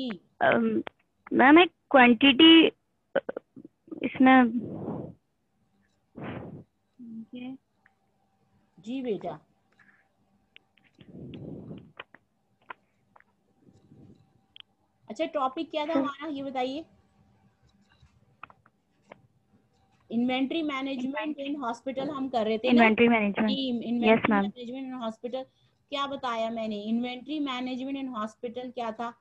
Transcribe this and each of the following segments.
जी ma'am एक quantity इसमें ये जी बेटा। अच्छा टॉपिक क्या था हमारा ये बताइए। इन्वेंट्री मैनेजमेंट इन हॉस्पिटल हम कर रहे थे ना। इन्वेंट्री जी management. Yes inventory ma'am. Management in hospital. क्या बताया मैंने, इन्वेंट्री मैनेजमेंट इन हॉस्पिटल क्या था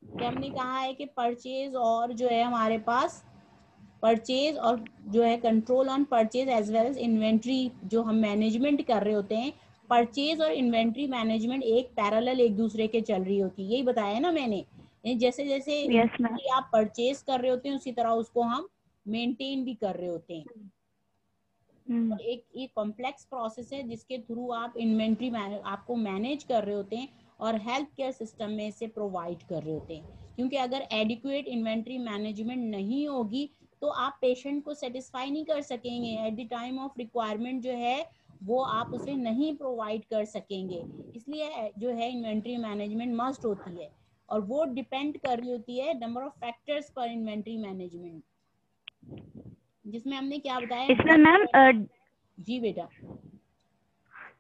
कि हमने कहा है कि परचेज और जो है हमारे पास परचेज और जो है control on purchase as well as inventory जो हम मैनेजमेंट कर रहे होते हैं। परचेज और इन्वेंट्री मैनेजमेंट एक पैरेलल एक दूसरे के चल रही होती है, यही बताया है ना मैंने। जैसे जैसे यस मैम। इन्वेंट्री आप परचेज कर रहे होते हैं उसी तरह उसको हम मेंटेन भी कर रहे होते हैं। और एक कॉम्प्लेक्स प्रोसेस है जिसके थ्रू आप इन्वेंट्री आपको मैनेज कर रहे होते हैं और हेल्थ केयर सिस्टम में इसे प्रोवाइड कर रहे होते हैं। क्योंकि अगर एडिक्वेट इन्वेंट्री मैनेजमेंट नहीं होगी तो आप पेशेंट को सेटिस्फाई नहीं कर सकेंगे eight the time of requirement, जो है वो आप उसे नहीं प्रोवाइड कर सकेंगे। इसलिए जो है इन्वेंट्री मैनेजमेंट मस्ट होती है और वो डिपेंड कर रही होती है नंबर ऑफ फैक्टर्स पर इन्वेंट्री मैनेजमेंट, जिसमें हमने क्या बताया इसमें ड्रग। मैम जी बेटा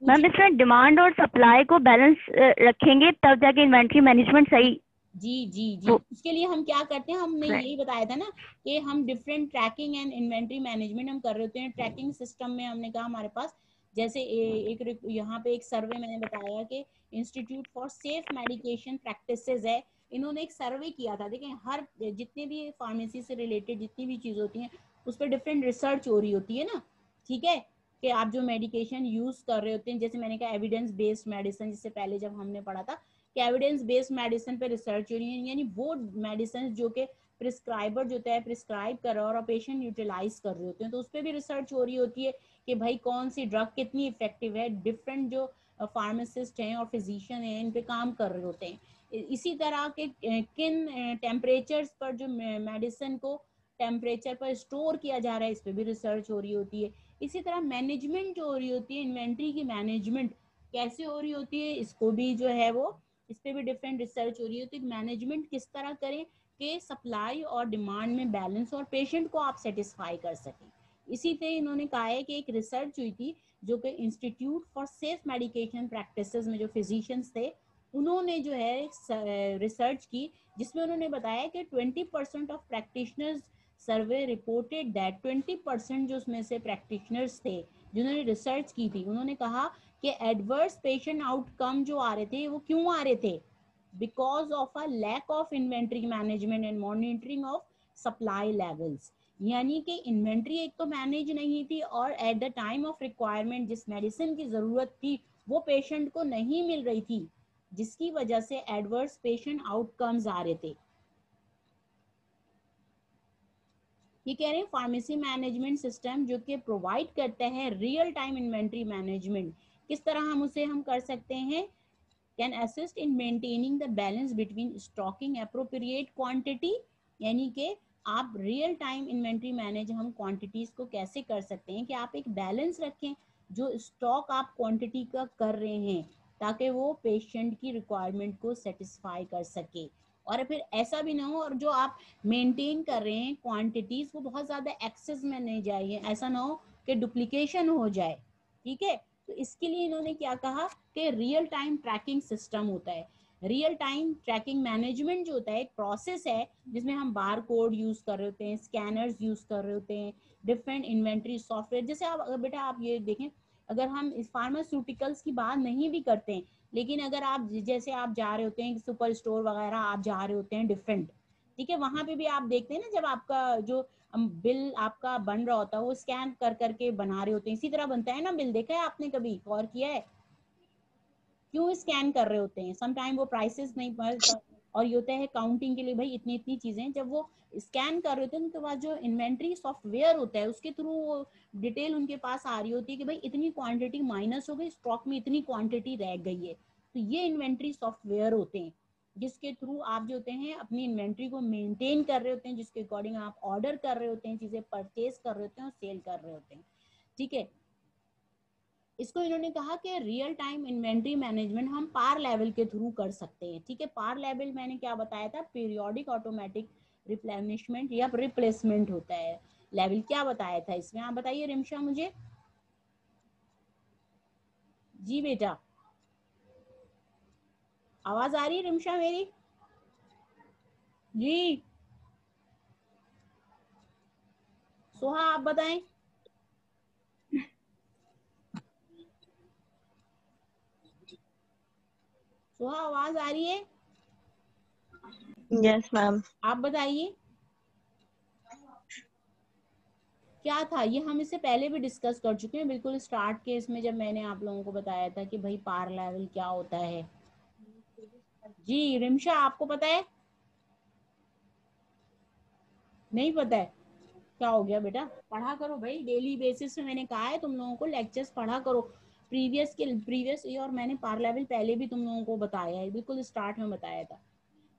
मैम पूछिए। इसमें डिमांड और सप्लाई को बैलेंस रखेंगे तब जाके इन्वेंट्री मैनेजमेंट सही जी जी जी हो। उसके लिए हम क्या करते हैं, हमने राइट। यही बताया था ना कि हम different tracking and inventory management हम कर रहे होते हैं। ट्रैकिंग सिस्टम में हमने कहा हमारे पास जैसे एक यहाँ पे एक सर्वे मैंने बताया कि institute for safe medication practices है, इन्होंने एक सर्वे किया था। देखिए हर जितने भी फार्मेसी से रिलेटेड जितनी भी चीज़ होती हैं उस पर डिफरेंट रिसर्च हो रही होती है ना, ठीक है। कि आप जो मेडिकेशन यूज कर रहे होते हैं, जैसे मैंने कहा एविडेंस बेस्ड मेडिसिन, जिससे पहले जब हमने पढ़ा था कि एविडेंस बेस्ड मेडिसिन पे रिसर्च हो रही है, यानी वो मेडिसिन जो कि प्रिस्क्राइबर जो है प्रिस्क्राइब कर रहा है और पेशेंट यूटिलाइज कर रहे होते हैं, तो उस पर भी रिसर्च हो रही होती है कि भाई कौन सी ड्रग कितनी इफेक्टिव है। डिफरेंट जो फार्मासिस्ट हैं और फिजिशियन हैं इन पे काम कर रहे होते हैं। इसी तरह के किन टेम्परेचर्स पर जो मेडिसिन को टेम्परेचर पर स्टोर किया जा रहा है इस पर भी रिसर्च हो रही होती है। इसी तरह मैनेजमेंट जो हो रही होती है, इन्वेंट्री की मैनेजमेंट कैसे हो रही होती है, इसको भी जो है वो इस पे भी डिफरेंट रिसर्च हो रही है। तो मैनेजमेंट किस तरह करें कि सप्लाई और डिमांड में बैलेंस और पेशेंट को आप सेटिस्फाई कर सकें। इसी से इन्होंने कहा है कि एक रिसर्च हुई थी जो कि institute for safe medication practices में जो फिजिशियंस थे उन्होंने जो है रिसर्च की, जिसमें उन्होंने बताया कि 20% of practitioners survey reported that 20% जो उसमें से प्रैक्टिशनर्स थे जिन्होंने रिसर्च की थी, उन्होंने कहा कि एडवर्स पेशेंट आउटकम जो आ रहे थे वो क्यों आ रहे थे, because of a lack of inventory management and monitoring of supply levels. यानी कि इन्वेंट्री एक तो मैनेज नहीं थी और at the time of requirement जिस मेडिसिन की जरूरत थी वो पेशेंट को नहीं मिल रही थी, जिसकी वजह से एडवर्स पेशेंट आउटकम्स आ रहे थे। ये कह रहे हैं फार्मेसी मैनेजमेंट सिस्टम जो कि प्रोवाइड करता है रियल टाइम इन्वेंट्री मैनेजमेंट, किस तरह हम उसे हम कर सकते हैं, can assist in maintaining the balance between stocking appropriate quantity. यानी कि आप रियल टाइम इन्वेंट्री मैनेज हम क्वांटिटीज को कैसे कर सकते हैं कि आप एक बैलेंस रखें जो स्टॉक आप क्वांटिटी का कर रहे हैं ताकि वो पेशेंट की रिक्वायरमेंट को सेटिस्फाई कर सके। और फिर ऐसा भी ना हो और जो आप मेंटेन कर रहे हैं क्वांटिटीज वो बहुत ज़्यादा एक्सेस में नहीं जाए, ऐसा ना हो कि डुप्लीकेशन हो जाए, ठीक है। तो इसके लिए इन्होंने क्या कहा कि रियल टाइम ट्रैकिंग सिस्टम होता है। रियल टाइम ट्रैकिंग मैनेजमेंट जो होता है एक प्रोसेस है जिसमें हम बार कोड यूज कर रहे होते हैं, स्कैनर्स यूज कर रहे होते हैं, डिफरेंट इन्वेंट्री सॉफ्टवेयर। जैसे आप अगर बेटा आप ये देखें, अगर हम इस फार्मास्यूटिकल्स की बात नहीं भी करते हैं, लेकिन अगर आप जैसे आप जा रहे होते हैं सुपर स्टोर वगैरह आप जा रहे होते हैं डिफरेंट, ठीक है, वहां पे भी आप देखते हैं ना जब आपका जो बिल आपका बन रहा होता है वो स्कैन कर करके बना रहे होते हैं, इसी तरह बनता है ना बिल। देखा है आपने कभी गौर किया है क्यों स्कैन कर रहे होते हैं? सम टाइम वो प्राइसेस नहीं पर और ये होता है काउंटिंग के लिए, भाई इतनी इतनी चीजें जब वो स्कैन कर रहे होते हैं उनके पास जो इन्वेंट्री सॉफ्टवेयर होता है उसके थ्रू वो डिटेल उनके पास आ रही होती है कि भाई इतनी क्वांटिटी माइनस हो गई, स्टॉक में इतनी क्वांटिटी रह गई है। तो ये इन्वेंट्री सॉफ्टवेयर होते हैं जिसके थ्रू आप जो होते हैं अपनी इन्वेंट्री को मेंटेन कर रहे होते हैं, जिसके अकॉर्डिंग आप ऑर्डर कर रहे होते हैं, चीजें परचेज कर रहे होते हैं और सेल कर रहे होते हैं, ठीक है। इसको इन्होंने कहा कि रियल टाइम इन्वेंट्री मैनेजमेंट हम पार लेवल के थ्रू कर सकते हैं। ठीक है, पार लेवल मैंने क्या बताया था, पीरियोडिक ऑटोमेटिक रिप्लेनिशमेंट या रिप्लेसमेंट होता है लेवल, क्या बताया था इसमें, आप बताइए रिमशा मुझे। जी बेटा, आवाज आ रही है रिमशा मेरी? जी सोहा आप बताएं। सोहा आवाज आ रही है? Yes ma'am. आप बताइए क्या था ये, हम इससे पहले भी डिस्कस कर चुके हैं बिल्कुल स्टार्ट के इसमें, जब मैंने आप लोगों को बताया था कि भाई पार लेवल क्या होता है। जी रिमशा आपको पता है? नहीं पता है? क्या हो गया बेटा, पढ़ा करो भाई, डेली बेसिस पे मैंने कहा है तुम लोगों को लेक्चर्स पढ़ा करो। प्रीवियस ईयर मैंने पार लेवल पहले भी तुम लोगों को बताया है, बिल्कुल स्टार्ट में बताया था।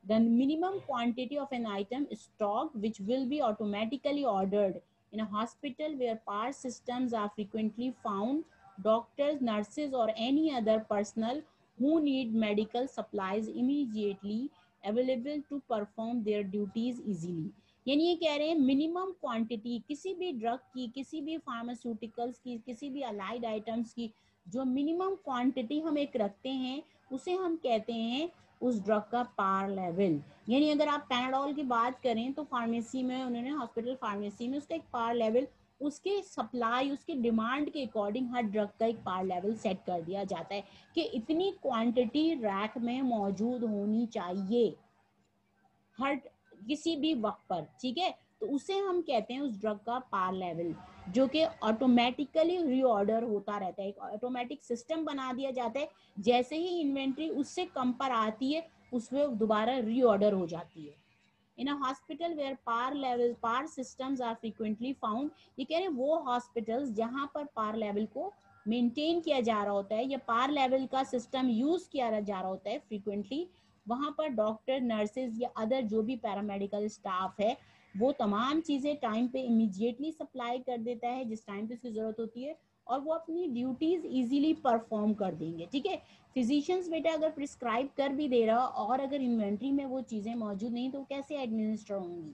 The minimum quantity of an item stock which will be automatically ordered in a hospital where power systems are frequently found, doctors, nurses or any other personnel who need medical supplies immediately available to perform their duties easily। यानी ये कह रहे हैं minimum quantity किसी भी drug की, किसी भी फार्मास्यूटिकल्स की, किसी भी अलाइड आइटम्स की, जो मिनिमम क्वांटिटी हम एक रखते हैं उसे हम कहते हैं उस ड्रग का पार लेवल। यानी अगर आप पैनाडोल की बात करें तो फार्मेसी में उन्होंने, हॉस्पिटल फार्मेसी में उसका एक पार लेवल, उसके सप्लाई, उसके डिमांड के अकॉर्डिंग हर ड्रग का एक पार लेवल सेट कर दिया जाता है कि इतनी क्वांटिटी रैक में मौजूद होनी चाहिए हर किसी भी वक्त पर। ठीक है, तो उसे हम कहते हैं उस ड्रग का पार लेवल, जो कि ऑटोमेटिकली रीऑर्डर होता रहता है, एक ऑटोमेटिक सिस्टम बना दिया जाता है, जैसे ही इन्वेंट्री उससे कम पर आती है उसमें दोबारा रीऑर्डर हो जाती है। In a hospital where par systems are frequently found, ये कह रहे हैं वो हॉस्पिटल्स जहां पर पार लेवल को मेंटेन किया जा रहा होता है या पार लेवल का सिस्टम यूज किया जा रहा होता है फ्रीक्वेंटली, वहां पर डॉक्टर, नर्सेज या अदर जो भी पैरामेडिकल स्टाफ है वो तमाम चीजें टाइम पे इमीडिएटली सप्लाई कर देता है जिस टाइम पे उसकी जरूरत होती है, और वो अपनी ड्यूटीज इजीली परफॉर्म कर देंगे। ठीक है, फिजिशियंस बेटा अगर प्रिस्क्राइब कर भी दे रहा और अगर इन्वेंट्री में वो चीजें मौजूद नहीं तो कैसे एडमिनिस्टर होंगी।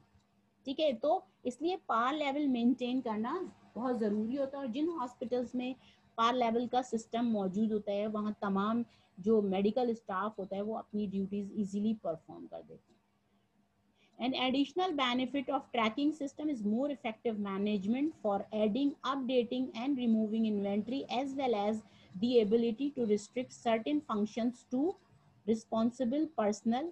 ठीक है, तो इसलिए पार लेवल मेंटेन करना बहुत जरूरी होता है, और जिन हॉस्पिटल्स में पार लेवल का सिस्टम मौजूद होता है वहाँ तमाम जो मेडिकल स्टाफ होता है वो अपनी ड्यूटीज इजीली परफॉर्म कर देते हैं। An additional benefit of tracking system is more effective management for adding, updating and removing inventory, as well as the ability to restrict certain functions to responsible personnel.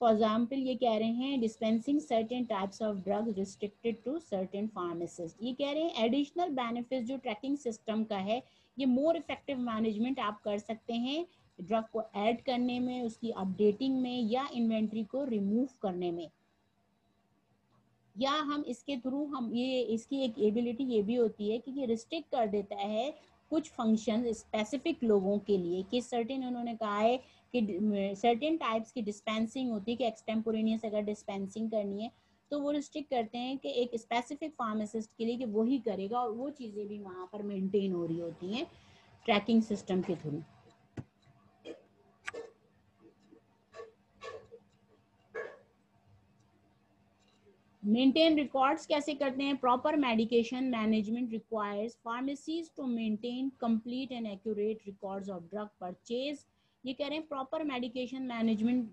For example, ये कह रहे हैं dispensing certain types of drugs restricted to certain pharmacists। ये कह रहे हैं additional benefits जो tracking system का है, ये more effective management आप कर सकते हैं ड्रग को ऐड करने में, उसकी अपडेटिंग में या इन्वेंट्री को रिमूव करने में, या हम इसके थ्रू हम ये इसकी एक एबिलिटी ये भी होती है कि ये रिस्ट्रिक्ट कर देता है कुछ फंक्शन स्पेसिफिक लोगों के लिए, कि सर्टेन उन्होंने कहा है कि सर्टेन टाइप्स की डिस्पेंसिंग होती है कि एक्सटेम्पोरेनियस अगर डिस्पेंसिंग करनी है तो वो रिस्ट्रिक्ट करते हैं कि एक स्पेसिफिक फार्मासिस्ट के लिए कि वही करेगा, और वो चीज़ें भी वहाँ पर मेंटेन हो रही होती हैं ट्रैकिंग सिस्टम के थ्रू। मेंटेन रिकॉर्ड्स कैसे करते हैं, proper medication management requires pharmacies to maintain complete and accurate records of drug purchase. ये कह रहे हैं प्रॉपर मेडिकेशन मैनेजमेंट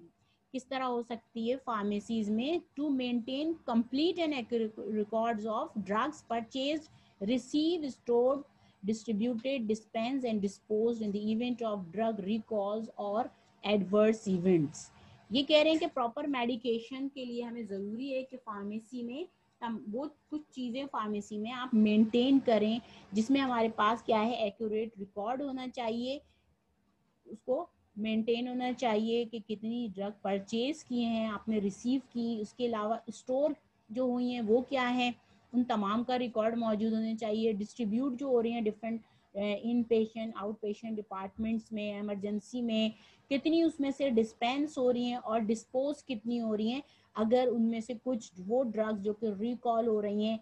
किस तरह हो सकती है फार्मेसीज में, to maintain complete and accurate records of drugs purchase, receive, stored, distributed, dispensed and disposed in the event of drug recalls or adverse events। ये कह रहे हैं कि प्रॉपर मेडिकेशन के लिए हमें ज़रूरी है कि फार्मेसी में वो कुछ चीज़ें फार्मेसी में आप मेंटेन करें जिसमें हमारे पास क्या है, एक्यूरेट रिकॉर्ड होना चाहिए, उसको मेंटेन होना चाहिए कि कितनी ड्रग परचेज किए हैं आपने, रिसीव की, उसके अलावा स्टोर जो हुई हैं वो क्या है, उन तमाम का रिकॉर्ड मौजूद होने चाहिए, डिस्ट्रीब्यूट जो हो रही हैं different in patient out patient departments में, इमरजेंसी में कितनी उसमें से डिस्पेंस हो रही हैं और डिस्पोज कितनी हो रही हैं, अगर उनमें से कुछ वो ड्रग्स जो कि रिकॉल हो रही हैं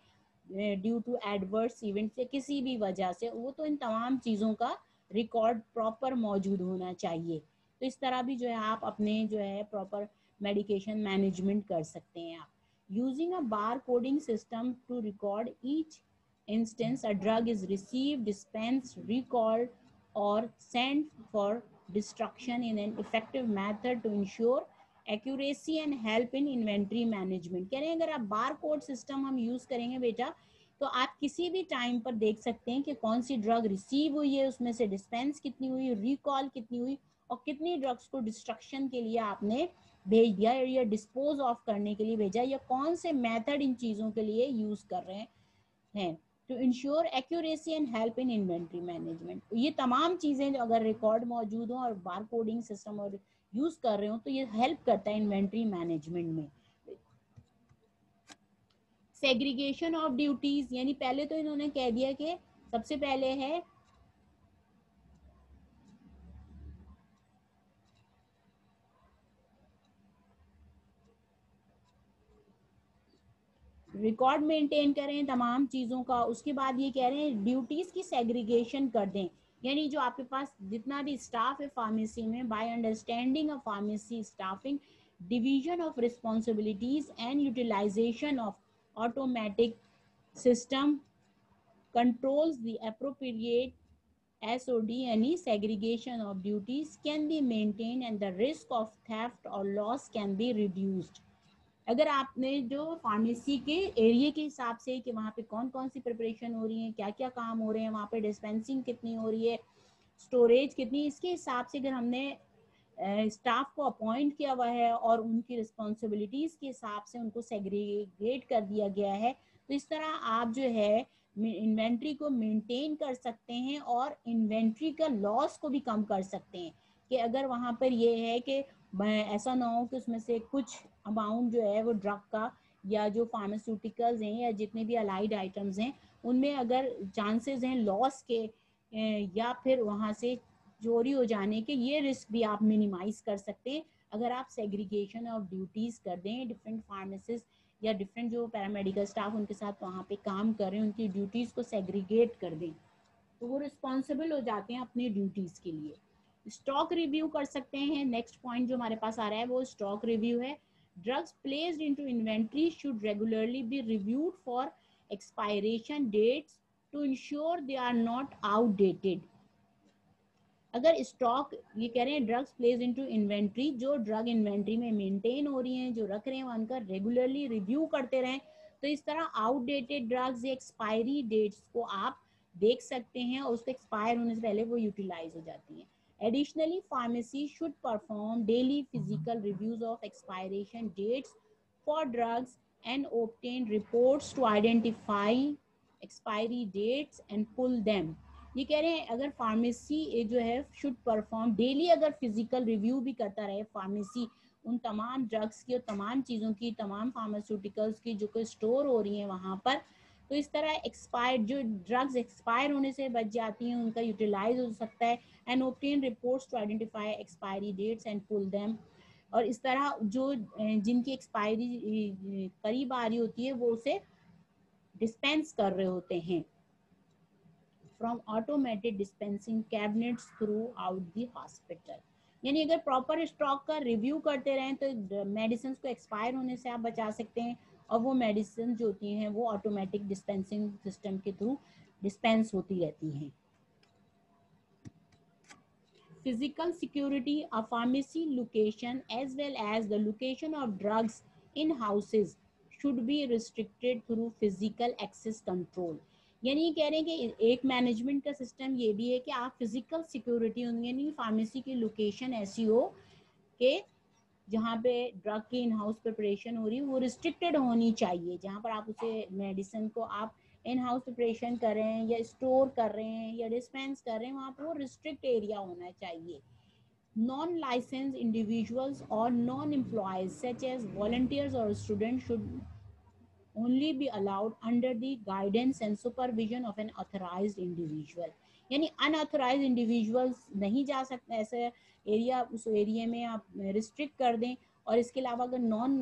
ड्यू टू एडवर्स इवेंट से किसी भी वजह से, वो तो इन तमाम चीज़ों का रिकॉर्ड प्रॉपर मौजूद होना चाहिए। तो इस तरह भी जो है आप अपने जो है प्रॉपर मेडिकेशन मैनेजमेंट कर सकते हैं आप। Using a bar coding system to record each instance a drug is received, dispensed, recalled or sent for destruction in an effective method to ensure accuracy and help in inventory management। कह रहे हैं अगर आप bar code system हम use करेंगे बेटा, तो आप किसी भी टाइम पर देख सकते हैं कि कौन सी ड्रग रिसीव हुई है, उसमें से डिस्पेंस कितनी हुई, रिकॉल कितनी हुई, और कितनी ड्रग्स को डिस्ट्रक्शन के लिए आपने भेज दिया या डिस्पोज ऑफ करने के लिए भेजा, या कौन से मेथड इन चीज़ों के लिए यूज कर रहे हैं to ensure accuracy and help in inventory management. ये तमाम चीज़ें अगर रिकॉर्ड मौजूद हो और बार कोडिंग सिस्टम और यूज कर रहे हो तो ये हेल्प करता है इन्वेंट्री मैनेजमेंट में। सेग्रीगेशन ऑफ ड्यूटीज, यानी पहले तो इन्होंने कह दिया कि सबसे पहले है रिकॉर्ड मेंटेन करें तमाम चीज़ों का, उसके बाद ये कह रहे हैं ड्यूटीज़ की सेग्रीगेशन कर दें, यानी जो आपके पास जितना भी स्टाफ है फार्मेसी में, by understanding of pharmacy staffing, division of responsibilities and utilization of automatic system controls the appropriate SOD, any segregation of duties can be maintained and the risk of theft or loss can be reduced। अगर आपने जो pharmacy के area के हिसाब से कि वहाँ पे कौन कौन सी प्रिपरेशन हो रही है, क्या क्या काम हो रहे हैं, वहाँ पे डिस्पेंसिंग कितनी हो रही है, स्टोरेज कितनी, इसके हिसाब से अगर हमने स्टाफ को अपॉइंट किया हुआ है और उनकी रिस्पॉन्सिबिलिटीज़ के हिसाब से उनको सेग्रीगेट कर दिया गया है, तो इस तरह आप जो है इन्वेंट्री को मेंटेन कर सकते हैं और इन्वेंट्री का लॉस को भी कम कर सकते हैं। कि अगर वहाँ पर ये है कि ऐसा ना हो कि उसमें से कुछ अमाउंट जो है वो ड्रग का या जो फार्मास्यूटिकल्स हैं या जितने भी अलाइड आइटम्स हैं उनमें अगर चांसेस हैं लॉस के या फिर वहाँ से चोरी हो जाने के, ये रिस्क भी आप मिनिमाइज कर सकते हैं अगर आप सेग्रीगेशन ऑफ ड्यूटीज़ कर दें। डिफरेंट फार्मासिस्ट या डिफरेंट जो पैरामेडिकल स्टाफ उनके साथ वहाँ पे काम कर रहे हैं उनकी ड्यूटीज़ को सेग्रीगेट कर दें, तो वो रिस्पॉन्सिबल हो जाते हैं अपनी ड्यूटीज़ के लिए। स्टॉक रिव्यू कर सकते हैं। नेक्स्ट पॉइंट जो हमारे पास आ रहा है वो स्टॉक रिव्यू है। Drugs placed into inventory should regularly be reviewed for expiration dates to ensure they are not outdated. अगर स्टॉक, ये कह रहे हैं ड्रग्स प्लेस इनटू इन्वेंट्री, जो ड्रग इन्वेंट्री में मेंटेन हो रही हैं जो रख रहे हैं उनका रेगुलरली रिव्यू करते रहें, तो इस तरह आउटडेटेड ड्रग्स या एक्सपायरी डेट्स को आप देख सकते हैं और उसके एक्सपायर होने से पहले वो यूटिलाइज हो जाती हैं। Additionally pharmacy should perform daily physical reviews of expiration dates for drugs and obtain reports to identify expiry dates and pull them. ये कह रहे हैं अगर फार्मेसी जो है शुड परफॉर्म डेली, अगर फिजिकल रिव्यू भी करता रहे फार्मेसी उन तमाम ड्रग्स की और तमाम चीज़ों की, तमाम फार्मास्यूटिकल्स की जो कि स्टोर हो रही हैं वहाँ पर, तो इस तरह एक्सपायर्ड जो ड्रग्स एक्सपायर होने से बच जाती हैं उनका यूटिलाइज हो सकता है। And obtain reports to identify expiry dates and pull them. और इस तरह जो जिनकी एक्सपायरी करीब आ रही होती है वो उसे डिस्पेंस कर रहे होते हैं from automated dispensing cabinets throughout the hospital। यानी अगर प्रॉपर स्टॉक का रिव्यू करते रहें तो मेडिसिन को एक्सपायर होने से आप बचा सकते हैं और वो मेडिसिन जो होती हैं वो ऑटोमेटिक डिस्पेंसिंग सिस्टम के थ्रू डिस्पेंस होती रहती हैं। Physical security, a pharmacy location as well as the location of drugs in houses should be restricted through physical access control। यानी ये कह रहे हैं कि एक मैनेजमेंट का सिस्टम ये भी है कि आप फिजिकल सिक्योरिटी, यानी फार्मेसी की लोकेशन ऐसी हो कि जहाँ पे ड्रग की इन हाउस प्रिपरेशन हो रही है वो रिस्ट्रिक्टेड होनी चाहिए। जहाँ पर आप उसे मेडिसिन को आप इन हाउस प्रिपरेशन कर रहे हैं या स्टोर कर रहे हैं या डिस्पेंस कर रहे हैं वहाँ पर वो रिस्ट्रिक्ट एरिया होना चाहिए। नॉन लाइसेंस इंडिविजुअल्स और non employees such as volunteers और student should only be allowed under the guidance and supervision of an authorized individual। यानी अनऑथोराइज इंडिविजुअल्स नहीं जा सकते ऐसे एरिया, उस एरिया में आप रिस्ट्रिक्ट कर दें। और इसके अलावा अगर नॉन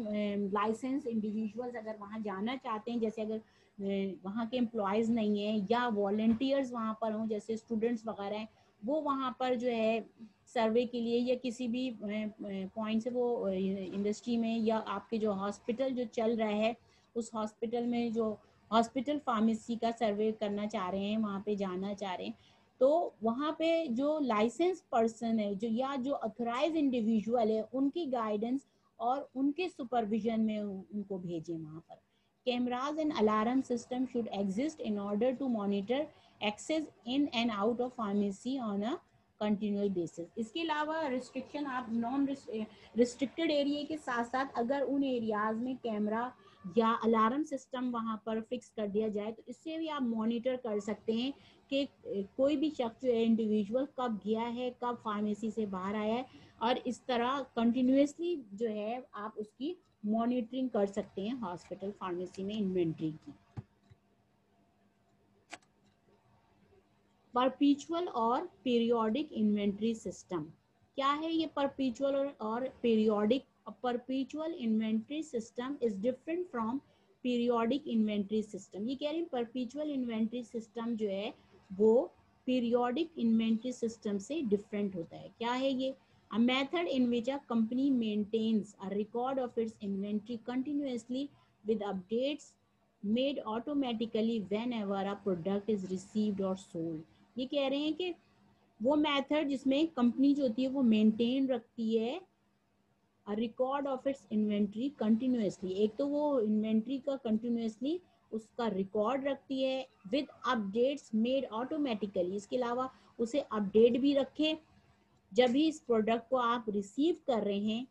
लाइसेंस इंडिविजुअल्स अगर वहाँ जाना चाहते हैं, जैसे अगर वहाँ के एम्प्लॉयज़ नहीं है या वॉलंटियर्स वहाँ पर हों, जैसे स्टूडेंट्स वगैरह हैं, वो वहाँ पर जो है सर्वे के लिए या किसी भी पॉइंट से वो इंडस्ट्री में या आपके जो हॉस्पिटल जो चल रहा है उस हॉस्पिटल में जो हॉस्पिटल फार्मेसी का सर्वे करना चाह रहे हैं, वहाँ पे जाना चाह रहे हैं, तो वहाँ पे जो लाइसेंस पर्सन है जो या जो अथोराइज इंडिविजुअल है उनकी गाइडेंस और उनके सुपरविजन में उनको भेजें वहाँ पर। Cameras and alarm system should exist in order to monitor access in and out of pharmacy on a continual basis. इसके अलावा रिस्ट्रिक्शन आप नॉन रिस्ट्रिक्टेड एरिया के साथ साथ अगर उन एरियाज में कैमरा या अलार्म सिस्टम वहाँ पर फिक्स कर दिया जाए तो इससे भी आप मॉनिटर कर सकते हैं कि कोई भी शख्स जो है इंडिविजुअल कब गया है, कब फार्मेसी से बाहर आया है, और इस तरह कंटिन्यूसली जो है आप उसकी मॉनिटरिंग कर सकते हैं हॉस्पिटल फार्मेसी में इन्वेंट्री की। परपीचुअल और पीरियोडिक इन्वेंट्री सिस्टम क्या है ये? परपीचुअल और periodic. परपीचुअल inventory system is different from periodic inventory system. ये कह रहे हैं परपीचुअल इन्वेंट्री सिस्टम जो है वो पीरियोडिक इन्वेंट्री सिस्टम से डिफरेंट होता है। क्या है ये? A method in which a company maintains a record of its inventory continuously with updates made automatically whenever a product is received or sold. ये कह रहे हैं कि वो मेथड जिसमें कंपनी जो होती है वो मेंटेन रखती है record of its inventory continuously. एक तो वो इन्वेंट्री का कंटिन्यूसली उसका रिकॉर्ड रखती है विद अपडेट्स मेड ऑटोमेटिकली। इसके अलावा उसे अपडेट भी रखे जब भी इस प्रोडक्ट को आप रिसीव कर रहे हैं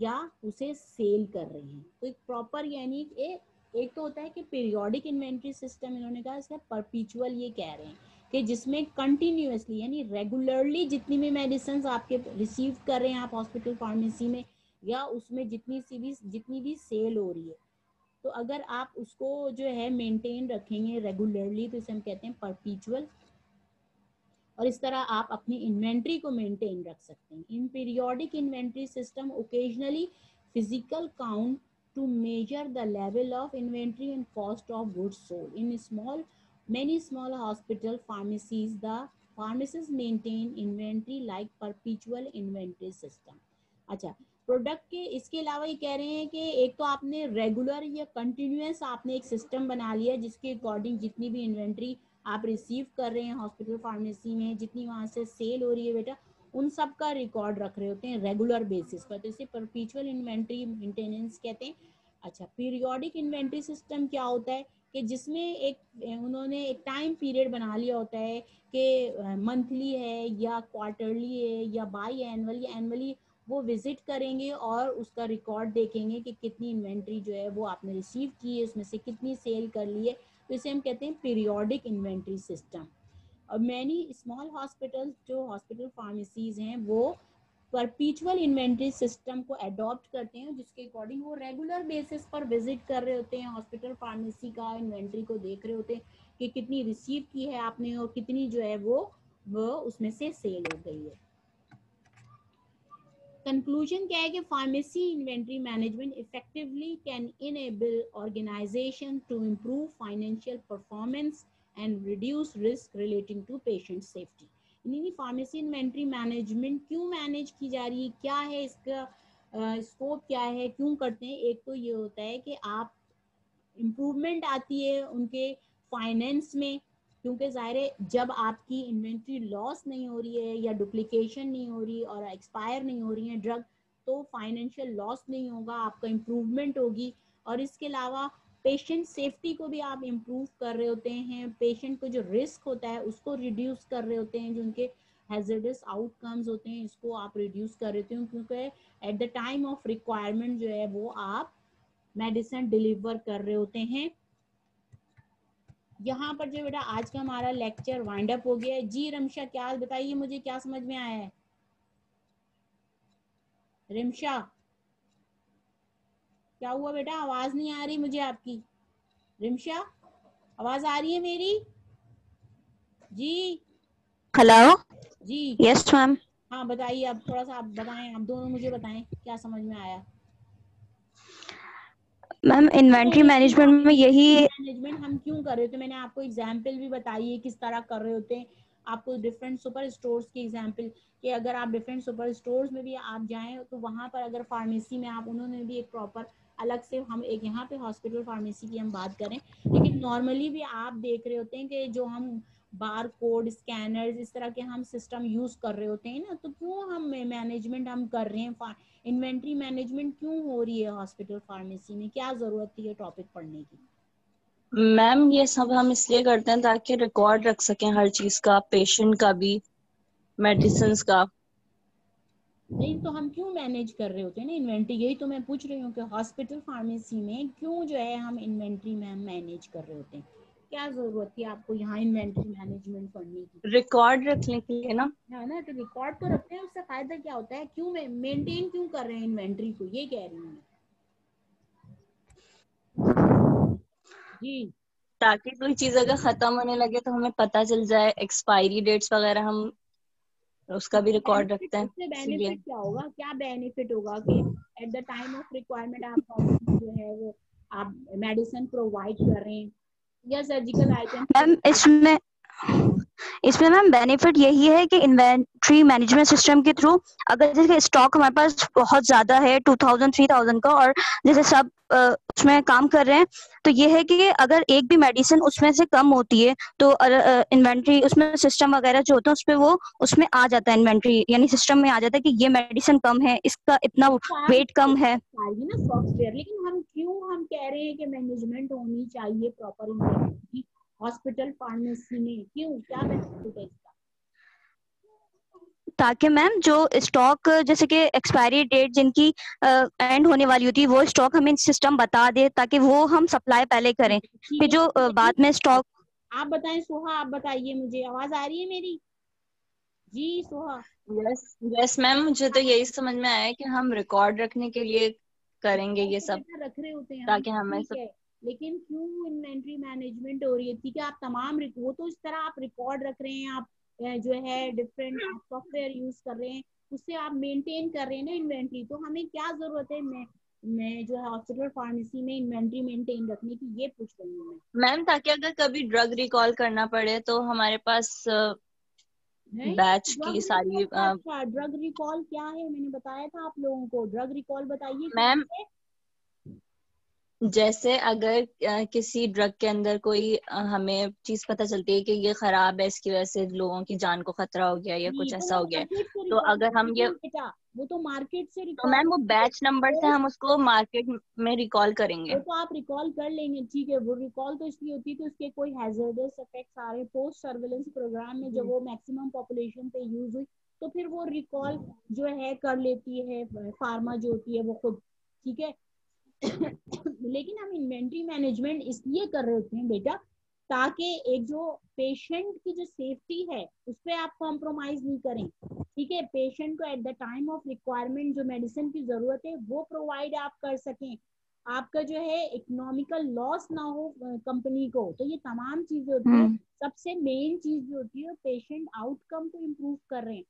या उसे सेल कर रहे हैं। तो एक प्रॉपर यानी एक तो होता है कि पीरियोडिक इन्वेंट्री सिस्टम, इन्होंने कहा इसका परपीचुअल ये कह रहे हैं कि जिसमें कंटिन्यूसली यानी रेगुलरली जितनी भी मेडिसिन आपके रिसीव कर रहे हैं आप हॉस्पिटल फार्मेसी में या उसमें जितनी भी सेल हो रही है, तो अगर आप उसको जो है मेंटेन रखेंगे रेगुलरली तो इसे हम कहते हैं परपीचुअल, और इस तरह आप अपनी इन्वेंट्री को मेंटेन रख सकते हैं। In periodic inventory system occasionally physical count to measure the level of inventory and cost of goods sold. In many small hospital pharmacies, the pharmacists maintain inventory like perpetual inventory system. अच्छा, product के इसके अलावा ये कह रहे हैं कि एक तो आपने रेगुलर या कंटिन्यूस आपने एक सिस्टम बना लिया जिसके अकॉर्डिंग जितनी भी इन्वेंट्री आप रिसीव कर रहे हैं हॉस्पिटल फार्मेसी में, जितनी वहाँ से सेल हो रही है बेटा, उन सब का रिकॉर्ड रख रहे होते हैं रेगुलर बेसिस पर, तो इसे परपीचुअल इन्वेंट्री मेंटेनेंस कहते हैं। अच्छा, पीरियोडिक इन्वेंट्री सिस्टम क्या होता है कि जिसमें उन्होंने एक टाइम पीरियड बना लिया होता है कि मंथली है या क्वार्टरली है या बाई एनुअली वो विजिट करेंगे और उसका रिकॉर्ड देखेंगे कि कितनी इन्वेंट्री जो है वो आपने रिसीव की है, उसमें से कितनी सेल कर ली है, तो इसे हम कहते हैं पीरियोडिक इन्वेंट्री सिस्टम। और मैनी स्मॉल हॉस्पिटल्स जो हॉस्पिटल फार्मेसीज हैं वो परपीचुअल इन्वेंट्री सिस्टम को अडॉप्ट करते हैं जिसके अकॉर्डिंग वो रेगुलर बेसिस पर विजिट कर रहे होते हैं हॉस्पिटल फार्मेसी का इन्वेंट्री को देख रहे होते हैं कि कितनी रिसीव की है आपने और कितनी जो है वो उसमें से सेल हो गई है। कंक्लूजन क्या है कि pharmacy inventory management effectively can enable organization to improve financial performance and reduce risk relating to patient safety. यानी फार्मेसी इन्वेंट्री मैनेजमेंट क्यों मैनेज की जा रही है, क्या है इसका स्कोप क्या है, क्यों करते हैं? एक तो ये होता है कि आप इम्प्रूवमेंट आती है उनके फाइनेंस में, क्योंकि ज़ाहिर है जब आपकी इन्वेंट्री लॉस नहीं हो रही है या डुप्लीकेशन नहीं हो रही और एक्सपायर नहीं हो रही है ड्रग, तो फाइनेंशियल लॉस नहीं होगा, आपका इम्प्रूवमेंट होगी। और इसके अलावा पेशेंट सेफ्टी को भी आप इम्प्रूव कर रहे होते हैं, पेशेंट को जो रिस्क होता है उसको रिड्यूस कर रहे होते हैं, जो उनके हैजर्डस आउटकम्स होते हैं इसको आप रिड्यूस कर रहे हो, क्योंकि eight the time of requirement जो है वो आप मेडिसिन डिलीवर कर रहे होते हैं। यहाँ पर जो बेटा आज का हमारा लेक्चर वाइंड अप हो गया है। जी रमशा, क्या बताइए मुझे क्या समझ में आया है? रिमशा, क्या हुआ बेटा? आवाज नहीं आ रही मुझे आपकी। रिमशा, आवाज आ रही है मेरी? जी हेलो। जी यस मैम। हाँ बताइए, अब थोड़ा सा आप बताएं, आप दोनों मुझे बताएं क्या समझ में आया। मैम इन्वेंट्री मैनेजमेंट में यही मैनेजमेंट हम क्यों कर रहे होते हैं, मैंने आपको एग्जाम्पल भी बताई है किस तरह कर रहे होते हैं, आपको डिफरेंट सुपर स्टोर्स की एग्जाम्पल, कि अगर आप डिफरेंट सुपर स्टोर्स में भी आप जाएं तो वहां पर अगर फार्मेसी में आप, उन्होंने भी एक प्रॉपर अलग से, हम एक यहाँ पे हॉस्पिटल फार्मेसी की हम बात करें, लेकिन नॉर्मली भी आप देख रहे होते हैं कि जो हम बार कोड स्कैनर्स इस तरह के हम सिस्टम यूज कर रहे होते हैं ना, तो क्यों हम मैनेजमेंट हम कर रहे हैं, इन्वेंट्री मैनेजमेंट क्यों हो रही है हॉस्पिटल फार्मेसी में, क्या जरूरत थी ये टॉपिक पढ़ने की? मैम ये सब हम इसलिए करते हैं ताकि रिकॉर्ड रख सकें हर चीज का, पेशेंट का भी, मेडिसिन का। नहीं तो हम क्यों मैनेज कर रहे होते हैं ना इन्वेंट्री, यही तो मैं पूछ रही हूँ कि हॉस्पिटल फार्मेसी में क्यों जो है हम इन्वेंट्री में हम मैनेज कर रहे होते हैं, क्या जरूरत थी आपको यहाँ इन्वेंट्री मैनेजमेंट करने की? रिकॉर्ड रखने के लिए ना। है ना, तो रिकॉर्ड तो रखते हैं, उससे फायदा क्या होता है, क्यों मेंटेन क्यों कर रहे हैं इन्वेंट्री को, ये कह रही हूँ मैं जी। ताकि कोई चीज अगर खत्म होने लगे तो हमें पता चल जाए, एक्सपायरी डेट्स वगैरह हम उसका भी रिकॉर्ड बेनिफिट, रखते हैं, उससे इसीलिए। बेनिफिट क्या होगा, क्या बेनिफिट होगा कि eight the time of requirement आप प्रॉपर्ली जो है वो आप मेडिसिन प्रोवाइड कर रहे हैं या सर्जिकल आइटम मैम इसमें मैम बेनिफिट यही है कि इन्वेंट्री मैनेजमेंट सिस्टम के थ्रू अगर जैसे स्टॉक हमारे पास बहुत ज्यादा है 2000 3000 का, और जैसे सब उसमें काम कर रहे हैं, तो ये है कि अगर एक भी मेडिसिन उसमें से कम होती है तो इन्वेंट्री उसमें सिस्टम वगैरह जो होता है उस पर वो उसमें आ जाता है, इन्वेंट्री यानी सिस्टम में आ जाता है कि ये मेडिसिन कम है, इसका इतना वेट कम है। चाहिए ना सॉफ्टवेयर, लेकिन हम क्यों हम कह रहे हैं कि मैनेजमेंट होनी चाहिए प्रॉपर इन्वेंट्री हॉस्पिटल फार्मेसी में, क्यों, क्या बेनिफिट है इसका? ताकि मैम जो स्टॉक जैसे कि एक्सपायरी डेट जिनकी एंड होने वाली होती है वो स्टॉक हमें सिस्टम बता दे, ताकि वो हम सप्लाई पहले करें, ठीक फिर है, जो बाद में स्टॉक। आप बताएं सोहा, आप बताइए, मुझे आवाज आ रही है मेरी? जी सोहा। यस यस मैम, मुझे तो यही समझ में आया कि हम रिकॉर्ड रखने के लिए करेंगे ये तो सब, बेटा रख रहे होते हैं हम, ताकि हमें ठीक सब। है, लेकिन क्यों इन्वेंट्री मैनेजमेंट हो रही है? ठीक है, आप तमाम वो तो इस तरह आप रिकॉर्ड रख रहे हैं, आप जो है डिफरेंट आप सॉफ्टवेयर यूज कर रहे हैं, उससे आप मेंटेन कर रहे हैं ना इन्वेंट्री, तो हमें क्या जरूरत है मैं जो है हॉस्पिटल फार्मेसी में इन्वेंट्री मेंटेन रखने की, ये पूछ रही हूँ मैं। मैम ताकि अगर कभी ड्रग रिकॉल करना पड़े तो हमारे पास नहीं, बैच ड्रग की रिकॉल सारी का, अच्छा ड्रग रिकॉल क्या है, मैंने बताया था आप लोगों को, ड्रग रिकॉल बताइए क्या मैम है? जैसे अगर किसी ड्रग के अंदर कोई हमें चीज पता चलती है कि ये खराब है, इसकी वजह से लोगों की जान को खतरा हो गया या जी, कुछ तो ऐसा वो हो गया है, मार्केट से तो रिकॉल अगर हम करते ये, हैं बेटा, वो तो मार्केट से तो रिकॉल मैम वो करते बैच नंबर से हैं, हम उसको मार्केट में रिकॉल करेंगे। वो तो आप रिकॉल कर लेंगे, ठीक है, वो रिकॉल तो इसलिए होती है कि उसके कोई हैजर्डस इफेक्ट्स आ रहे हैं, पोस्ट सर्विलेंस प्रोग्राम में जब वो मैक्सिमम पॉपुलेशन पे यूज हुई, तो फिर वो रिकॉल जो है कर लेती है फार्मा जो होती है वो खुद, ठीक है। लेकिन हम इन्वेंट्री मैनेजमेंट इसलिए कर रहे होते हैं बेटा, ताकि एक जो पेशेंट की जो सेफ्टी है उस पर आप कॉम्प्रोमाइज नहीं करें, ठीक है, पेशेंट को eight the time of requirement जो मेडिसिन की जरूरत है वो प्रोवाइड आप कर सकें, आपका जो है इकोनॉमिकल लॉस ना हो कंपनी को, तो ये तमाम चीजें होती है। सबसे मेन चीज जो होती है पेशेंट आउटकम को इम्प्रूव कर रहे हैं,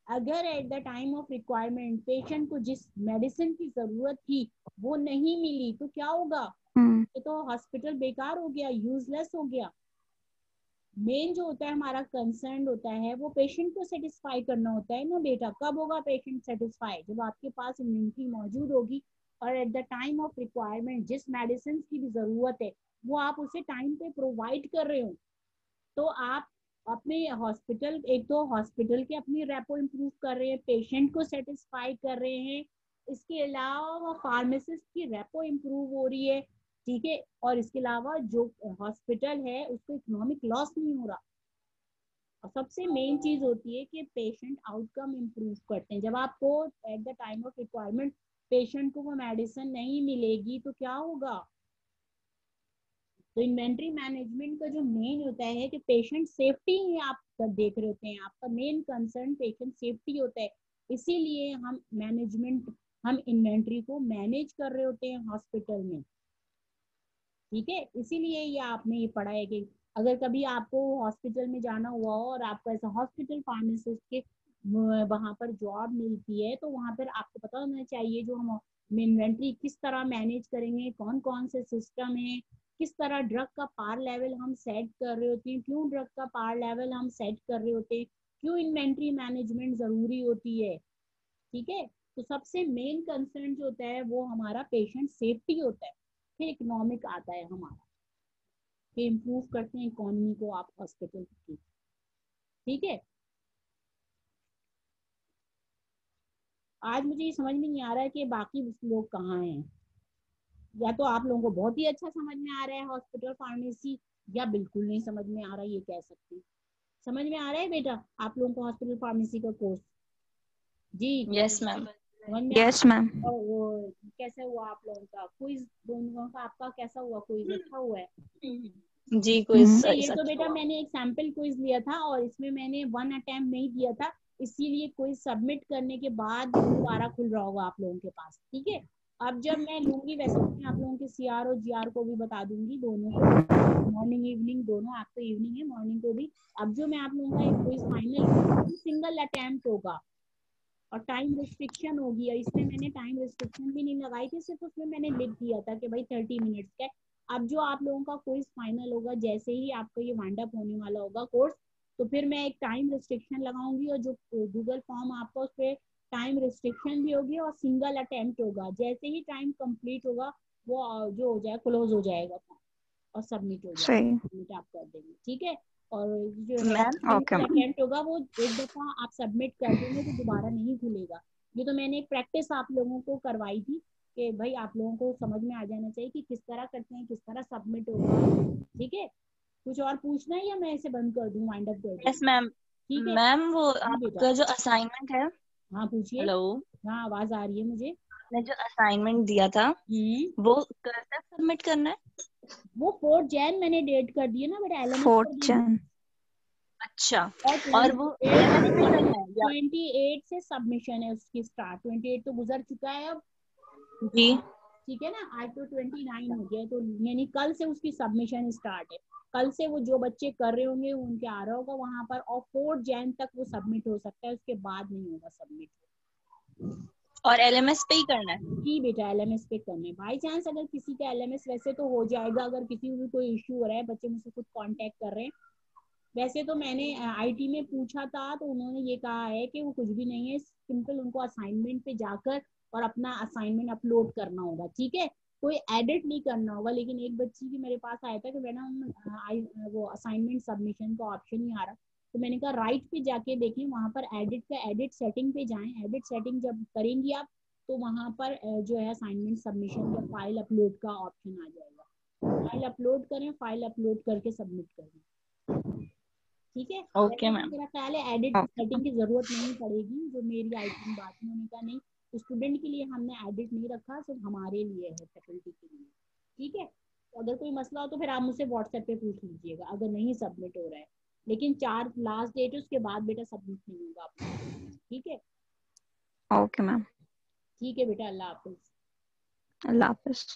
अगर eight the time of requirement patient को जिस मेडिसिन की जरूरत थी वो नहीं मिली तो क्या होगा, ये तो हॉस्पिटल बेकार हो गया, यूजलेस हो गया। मेन जो होता है हमारा कंसर्न होता है वो पेशेंट को सेटिस्फाई करना होता है ना बेटा, कब होगा पेशेंट सेटिस्फाई, जब आपके पास इम्यूनिटी मौजूद होगी और at the time of requirement जिस मेडिसिन की भी जरूरत है वो आप उसे टाइम पे प्रोवाइड कर रहे हो, तो आप अपने हॉस्पिटल, एक तो हॉस्पिटल के अपनी रेपो इम्प्रूव कर रहे हैं, पेशेंट को सेटिस्फाई कर रहे हैं, इसके अलावा फार्मासिस्ट की रेपो इम्प्रूव हो रही है, ठीक है, और इसके अलावा जो हॉस्पिटल है उसको इकोनॉमिक लॉस नहीं हो रहा। और सबसे मेन चीज होती है कि पेशेंट आउटकम इम्प्रूव करते हैं, जब आपको eight the time of requirement patient को वो मेडिसिन नहीं मिलेगी तो क्या होगा। तो इन्वेंट्री मैनेजमेंट का जो मेन होता है कि पेशेंट सेफ्टी ही आप देख रहे होते हैं, आपका मेन कंसर्न पेशेंट सेफ्टी होता है, इसीलिए हम इन्वेंट्री को मैनेज कर रहे होते हैं हॉस्पिटल में, ठीक है, इसीलिए ये आपने ये पढ़ा है कि अगर कभी आपको हॉस्पिटल में जाना हुआ हो और आपको ऐसा हॉस्पिटल फार्मासिस्ट के वहां पर जॉब मिलती है तो वहां पर आपको पता होना चाहिए जो हम इन्वेंट्री किस तरह मैनेज करेंगे, कौन कौन से सिस्टम है, किस तरह ड्रग का पार लेवल हम सेट कर रहे होते हैं, क्यों ड्रग का पार लेवल हम सेट कर रहे होते हैं, क्यों इन्वेंट्री मैनेजमेंट जरूरी होती है। ठीक है, तो सबसे मेन कंसर्न जो होता है वो हमारा पेशेंट सेफ्टी होता है। फिर इकोनॉमिक आता है हमारा, कि इम्प्रूव करते हैं इकोनॉमी को आप हॉस्पिटल की। ठीक है, आज मुझे ये समझ में नहीं आ रहा है कि बाकी लोग कहाँ हैं। या तो आप लोगों को बहुत ही अच्छा समझ में आ रहा है हॉस्पिटल फार्मेसी, या बिल्कुल नहीं समझ में आ रहा, ये कह सकते हैं। समझ में आ रहा है बेटा आप लोगों को हॉस्पिटल फार्मेसी का कोर्स? जी यस मैम। समझ में आ यस मैम। और वो कैसा हुआ आप लोगों का क्विज, दोनों का आपका कैसा हुआ क्विज? अच्छा हुआ है? जी क्विज ये तो अच्छा बेटा हुआ। मैंने एक सैंपल क्विज लिया था और इसमें मैंने 1 अटेम्प्ट नहीं दिया था, इसीलिए क्विज सबमिट करने के बाद दोबारा खुल रहा होगा आप लोगों के पास। ठीक है, अब जब मैं लूंगी, वैसे तो मैं आप लोगों के CR और GR को भी बता दूंगी, दोनों को, मॉर्निंग इवनिंग दोनों। आप तो इवनिंग है, मॉर्निंग को भी। अब जो मैं आप लोगों का एक क्विज फाइनल सिंगल अटेम्प्ट होगा और टाइम रिस्ट्रिक्शन होगी, और इसमें मैंने टाइम रिस्ट्रिक्शन भी नहीं लगाई थी, सिर्फ उसमें मैंने लिख दिया था कि भाई 30 मिनट्स का। अब जो आप लोगों का कोर्स फाइनल होगा, जैसे ही आपका ये वाइंड अप होने वाला होगा कोर्स, तो फिर मैं एक टाइम रिस्ट्रिक्शन लगाऊंगी, और जो गूगल फॉर्म आपका उस पर टाइम रिस्ट्रिक्शन भी होगी और सिंगल अटेम्प्ट होगा। जैसे ही टाइम कंप्लीट होगा वो जो हो जाए क्लोज हो जाएगा और सबमिट हो जाएगा, सही। सबमिट आप कर देंगे। ठीक है, और जो है ma'am okay single ma'am. Attempt होगा वो एक दफा आप सबमिट कर देंगे तो दोबारा नहीं खुलेगा। ये तो मैंने एक प्रैक्टिस आप लोगों को करवाई थी कि भाई आप लोगों को समझ में आ जाना चाहिए कि किस तरह करते हैं, किस तरह सबमिट होगा। ठीक है, कुछ और पूछना है या मैं इसे बंद कर दूं, वाइंड अप कर दूं? Yes ma'am. ठीक है, मैम वो जी बेटा। आपका जो असाइनमेंट है, हाँ पूछिए। हेलो, हाँ आवाज आ रही है मुझे। आपने जो असाइनमेंट दिया था वो कल तक सबमिट करना है? वो 4 जैन मैंने डेट कर दी है ना बेटा, LMS पर 4th दे दी। Jan। और अच्छा। और वो 28 एलएमएस से पे करना है या? 28 से सबमिशन है उसकी स्टार्ट। 28 तो गुजर चुका है अब। जी। ठीक है ना, आज तो 29 हो गया, तो यानी कल से उसकी सबमिशन स्टार्ट है। कल से वो जो बच्चे कर रहे होंगे उनके आ रहा होगा वहां पर, और 4 जैन तक वो सबमिट हो सकता है, उसके बाद नहीं होगा सबमिट। और एलएमएस पे ही करना है? जी बेटा, LMS पे करना है। बाई चांस अगर किसी का LMS वैसे तो हो जाएगा, अगर किसी को भी कोई इश्यू हो रहा है, बच्चे मुझसे कुछ कांटेक्ट कर रहे हैं। वैसे तो मैंने IT में पूछा था तो उन्होंने ये कहा है कि वो कुछ भी नहीं है, सिंपल उनको असाइनमेंट पे जाकर और अपना असाइनमेंट अपलोड करना होगा। ठीक है, कोई एडिट नहीं करना होगा। लेकिन एक बच्ची की मेरे पास आया था कि मैडम वो असाइनमेंट सबमिशन का ऑप्शन नहीं आ रहा, तो मैंने कहा राइट पे जाके देखें, वहां पर एडिट का एडिट सेटिंग पे जाएं। एडिट सेटिंग जब करेंगी आप तो वहां पर जो है असाइनमेंट सबमिशन या फाइल अपलोड का ऑप्शन आ जाएगा। फाइल अपलोड करें, फाइल अपलोड करके सबमिट करें। ठीक है, ओके वैसे तो मैम। मेरा ख्याल है एडिट ओके सेटिंग की जरूरत नहीं पड़ेगी। जो मेरी IT में बात में उन्होंने कहा नहीं, स्टूडेंट के लिए हमने एडिट नहीं रखा, सिर्फ हमारे लिए है, फैकल्टी के लिए। ठीक है, तो अगर कोई मसला हो तो फिर आप मुझसे व्हाट्सएप पे पूछ लीजिएगा अगर नहीं सबमिट हो रहा है। लेकिन 4 लास्ट डेट है, उसके बाद बेटा सबमिट नहीं होगा आप लोगों को। ठीक है, ओके मैम। ठीक है बेटा, अल्लाह हाफिज। अल्लाह हाफिज।